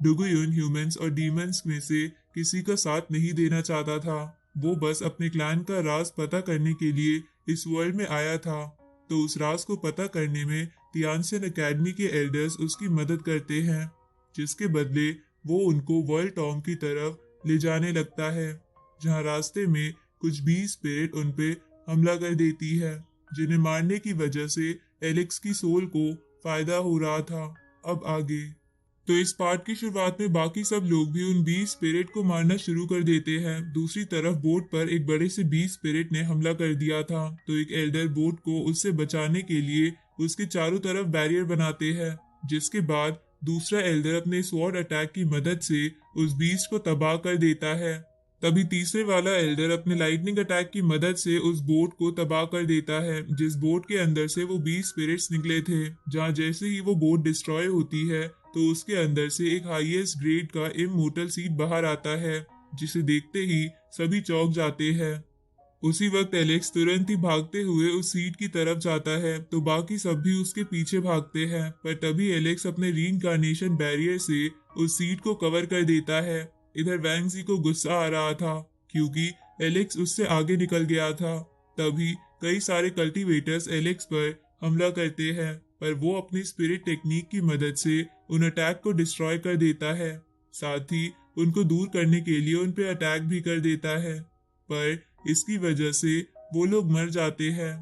डुगुयुन humans और demons में से किसी का साथ नहीं देना चाहता था। वो बस अपने क्लैन का राज पता करने के लिए इस वर्ल्ड में आया था। तो उस राज को पता करने में तियानसेन एकेडमी के एल्डर्स उसकी मदद करते हैं, जिसके बदले वो उनको वर्ल्ड टॉम की तरफ ले जाने लगता है, जहाँ रास्ते में कुछ बी स्पिरिट उन पे हमला कर देती है, जिन्हें मारने की वजह से एलेक्स की सोल को फायदा हो रहा था। अब आगे तो इस पार्ट की शुरुआत में बाकी सब लोग भी उन बी स्पिरिट को मारना शुरू कर देते हैं। दूसरी तरफ बोट पर एक बड़े से बी स्पिरिट ने हमला कर दिया था, तो एक एल्डर बोट को उससे बचाने के लिए उसके चारों तरफ बैरियर बनाते हैं, जिसके बाद दूसरा एल्डर अपने स्वॉर्ड अटैक की मदद से उस बीस्ट को तबाह कर देता है। तभी तीसरे वाला एल्डर अपने लाइटनिंग अटैक की मदद से उस बोट को तबाह कर देता है, जिस बोट के अंदर से वो 20 स्पिरिट्स निकले थे। जहां जैसे ही वो बोट डिस्ट्रॉय होती है तो उसके अंदर से एक हाईएस्ट ग्रेड का इमोर्टल सीड बाहर आता है, जिसे देखते ही सभी चौंक जाते हैं। उसी वक्त एलेक्स तुरंत ही भागते हुए उस सीट की तरफ जाता है, तो बाकी सब भी उसके पीछे भागते हैं। पर तभी एलेक्स अपने रीइंकार्नेशन बैरियर से उस सीट को कवर कर देता है। इधर वैंगजी को गुस्सा आ रहा था, क्योंकि एलेक्स उससे आगे निकल गया था। तभी कई सारे कल्टीवेटर्स एलेक्स पर हमला करते हैं, पर वो अपनी स्पिरिट टेक्निक की मदद से उन अटैक को डिस्ट्रॉय कर देता है। साथ ही उनको दूर करने के लिए उन पे अटैक भी कर देता है, पर इसकी वजह से वो लोग मर जाते हैं।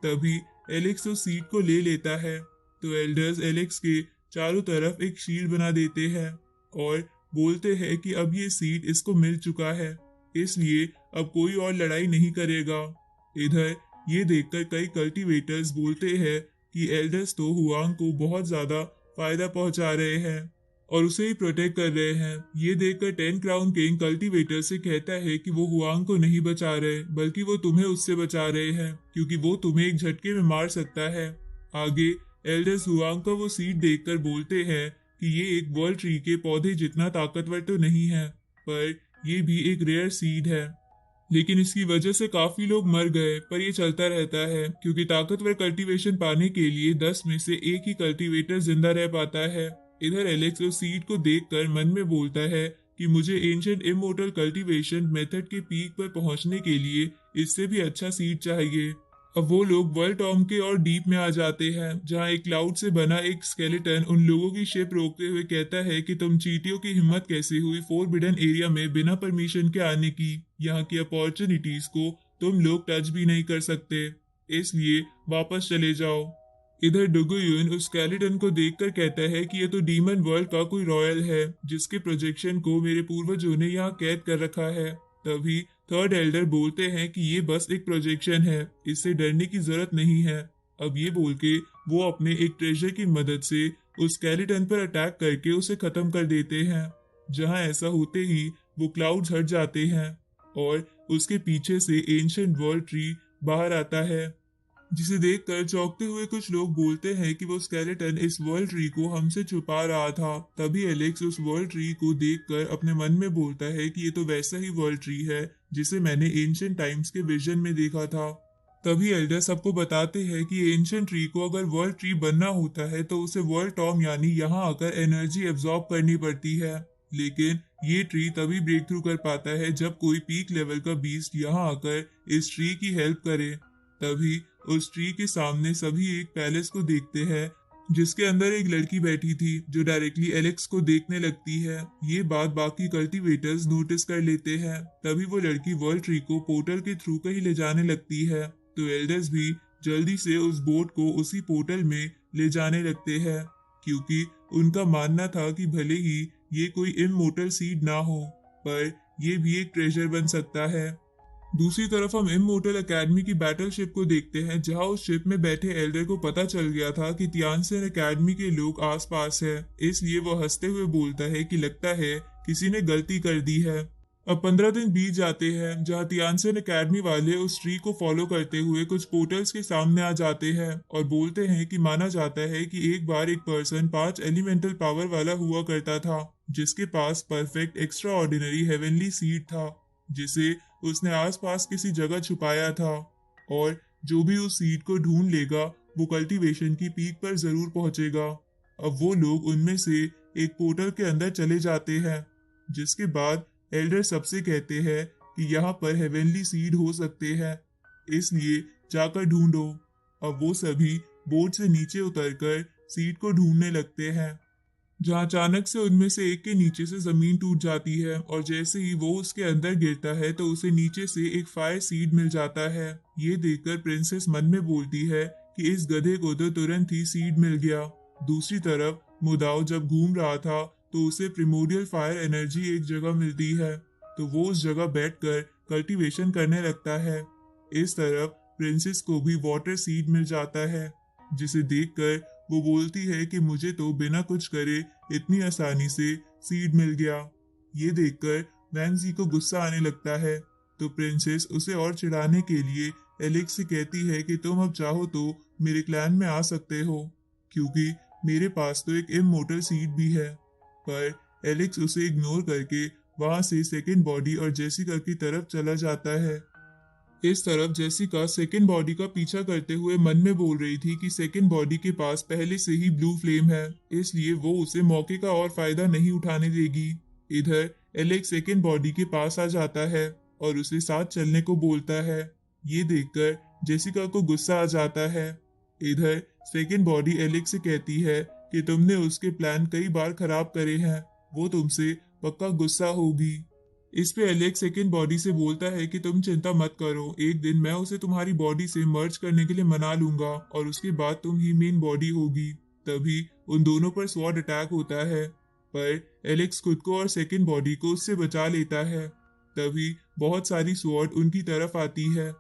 तभी एलेक्स उस सीट को ले लेता है, तो एल्डर्स एलेक्स के चारों तरफ एक शील्ड बना देते हैं और बोलते हैं कि अब ये सीट इसको मिल चुका है, इसलिए अब कोई और लड़ाई नहीं करेगा। इधर ये देखकर कई कल्टीवेटर्स बोलते हैं कि एल्डर्स तो हुआंग को बहुत ज्यादा फायदा पहुंचा रहे हैं और उसे ही प्रोटेक्ट कर रहे हैं। ये देखकर 10 क्राउन किंग कल्टीवेटर से कहता है कि वो हुआंग को नहीं बचा रहे, बल्कि वो तुम्हें उससे बचा रहे हैं, क्योंकि वो तुम्हें एक झटके में मार सकता है। आगे एल्डर्स हुआंग का वो सीड देखकर बोलते हैं कि ये एक वर्ल्ड ट्री के पौधे जितना ताकतवर तो नहीं है, पर ये भी एक रेयर सीड है। लेकिन इसकी वजह से काफी लोग मर गए, पर ये चलता रहता है, क्योंकि ताकतवर कल्टीवेशन पाने के लिए 10 में से एक ही कल्टीवेटर जिंदा रह पाता है। इधर एलेक्स उस सीड को देखकर मन में बोलता है कि मुझे एंशिएंट इमोर्टल कल्टीवेशन मेथड के पीक पर पहुंचने के लिए इससे भी अच्छा सीड चाहिए। अब वो लोग वर्ल्ड टॉम के और डीप में आ जाते हैं, जहां एक क्लाउड से बना एक स्केलेटन उन लोगों की शिप रोकते हुए कहता है कि तुम चींटियों की हिम्मत कैसे हुई फोरबिडन एरिया में बिना परमिशन के आने की। यहाँ की अपॉर्चुनिटीज को तुम लोग टच भी नहीं कर सकते, इसलिए वापस चले जाओ। इधर डुगुयुन उस स्केलेटन को देखकर कहता है कि ये तो डीमन वर्ल्ड का कोई रॉयल है, जिसके प्रोजेक्शन को मेरे पूर्वजों ने यहाँ कैद कर रखा है। तभी थर्ड एल्डर बोलते हैं कि ये बस एक प्रोजेक्शन है, इससे डरने की जरूरत नहीं है। अब ये बोल के वो अपने एक ट्रेजर की मदद से उस स्केलेटन पर अटैक करके उसे खत्म कर देते हैं। जहां ऐसा होते ही वो क्लाउड्स हट जाते हैं और उसके पीछे से एंशिएंट वर्ल्ड ट्री बाहर आता है, जिसे देखकर चौंकते हुए कुछ लोग बोलते हैं कि वो स्केलेटन इस वर्ल्ड ट्री को हमसे छुपा रहा था। तभी एलेक्स उस वर्ल्ड ट्री को देखकर अपने मन में बोलता है कि ये तो वैसा ही वर्ल्ड ट्री है जिसे मैंने एंशिएंट टाइम्स के विजन में देखा था। तभी एल्डर सबको बताते हैं कि एंशिएंट ट्री को अगर वर्ल्ड ट्री बनना होता है तो उसे वर्ल्ड टॉम यानी यहाँ आकर एनर्जी एब्जॉर्ब करनी पड़ती है। लेकिन ये ट्री तभी ब्रेक थ्रू कर पाता है जब कोई पीक लेवल का बीस्ट यहाँ आकर इस ट्री की हेल्प करे। तभी उस ट्री के सामने सभी एक पैलेस को देखते हैं, जिसके अंदर एक लड़की बैठी थी जो डायरेक्टली एलेक्स को देखने लगती है। ये बात बाकी कल्टीवेटर्स नोटिस कर लेते हैं। तभी वो लड़की वर्ल्ड ट्री को पोर्टल के थ्रू कहीं ले जाने लगती है, तो एल्डर्स भी जल्दी से उस बोट को उसी पोर्टल में ले जाने लगते हैं, क्योंकि उनका मानना था कि भले ही ये कोई इममोर्टल सीड ना हो, पर ये भी एक ट्रेजर बन सकता है। दूसरी तरफ हम इममोर्टल एकेडमी की बैटलशिप को देखते हैं, जहां उस शिप में बैठे एल्डर को पता चल गया था कि तियानसेन एकेडमी के लोग आसपास है, इसलिए वो हंसते हुए बोलता है कि लगता है किसी ने गलती कर दी है। अब 15 दिन बीत जाते हैं, जहां तियानसेन एकेडमी वाले उस ट्री को फॉलो करते हुए कुछ पोर्टल्स के सामने आ जाते हैं और बोलते हैं कि माना जाता है कि एक बार एक पर्सन 5 एलिमेंटल पावर वाला हुआ करता था, जिसके पास perfect extraordinary heavenly seed था, जिसे उसने आसपास किसी जगह छुपाया था, और जो भी उस सीड को ढूंढ लेगा वो कल्टीवेशन की पीक पर जरूर पहुंचेगा। अब वो लोग उनमें से एक पोर्टल के अंदर चले जाते हैं, जिसके बाद एल्डर सबसे कहते हैं कि यहाँ पर हेवनली सीड हो सकते हैं, इसलिए जाकर ढूंढो। अब वो सभी बोट से नीचे उतरकर सीड को ढूंढने लगते हैं, जहाँ अचानक से उनमें से एक के नीचे से जमीन टूट जाती है और जैसे ही वो उसके अंदर गिरता है तो उसे नीचे से एक फायर सीड मिल जाता है। ये देखकर प्रिंसेस मन में बोलती है कि इस गधे को तो तुरंत ही सीड मिल गया। दूसरी तरफ मुदाओ जब घूम रहा था तो उसे प्रिमोडियल फायर एनर्जी एक जगह मिलती है, तो वो उस जगह बैठकर कल्टीवेशन करने लगता है। इस तरफ प्रिंसेस को भी वाटर सीड मिल जाता है, जिसे देखकर वो बोलती है कि मुझे तो बिना कुछ करे इतनी आसानी से सीड मिल गया। ये देखकर वैंगजी को गुस्सा आने लगता है, तो प्रिंसेस उसे और चिढ़ाने के लिए एलेक्स से कहती है कि तुम अब चाहो तो मेरे क्लैन में आ सकते हो, क्योंकि मेरे पास तो एक इमोर्टल सीड भी है। पर एलेक्स उसे इग्नोर करके वहां से सेकंड बॉडी और जेसिका की तरफ चला जाता है। इस तरफ जेसिका सेकंड बॉडी का पीछा करते हुए मन में बोल रही थी कि सेकंड बॉडी के पास पहले से ही ब्लू फ्लेम है, इसलिए वो उसे मौके का और फायदा नहीं उठाने देगी। इधर एलेक्स सेकंड बॉडी के पास आ जाता है और उसे साथ चलने को बोलता है। ये देखकर जेसिका को गुस्सा आ जाता है। इधर सेकंड बॉडी एलेक्स से कहती है कि तुमने उसके प्लान कई बार खराब करे हैं, वो तुमसे पक्का गुस्सा होगी। इस पे एलेक्स सेकंड बॉडी से बोलता है कि तुम चिंता मत करो, एक दिन मैं उसे तुम्हारी बॉडी से मर्ज करने के लिए मना लूंगा और उसके बाद तुम ही मेन बॉडी होगी। तभी उन दोनों पर स्वॉर्ड अटैक होता है, पर एलेक्स खुद को और सेकंड बॉडी को उससे बचा लेता है। तभी बहुत सारी स्वॉर्ड उनकी तरफ आती है,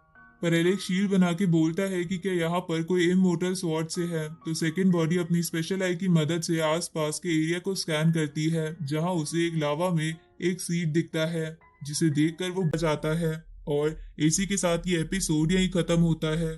पर एलेक्स शील्ड बना के बोलता है कि क्या यहाँ पर कोई इमोर्टल स्वॉर्ड से है। तो सेकंड बॉडी अपनी स्पेशल आई की मदद से आसपास के एरिया को स्कैन करती है, जहाँ उसे एक लावा में एक सीड दिखता है, जिसे देखकर वो बच जाता है और इसी के साथ ये एपिसोड यहीं खत्म होता है।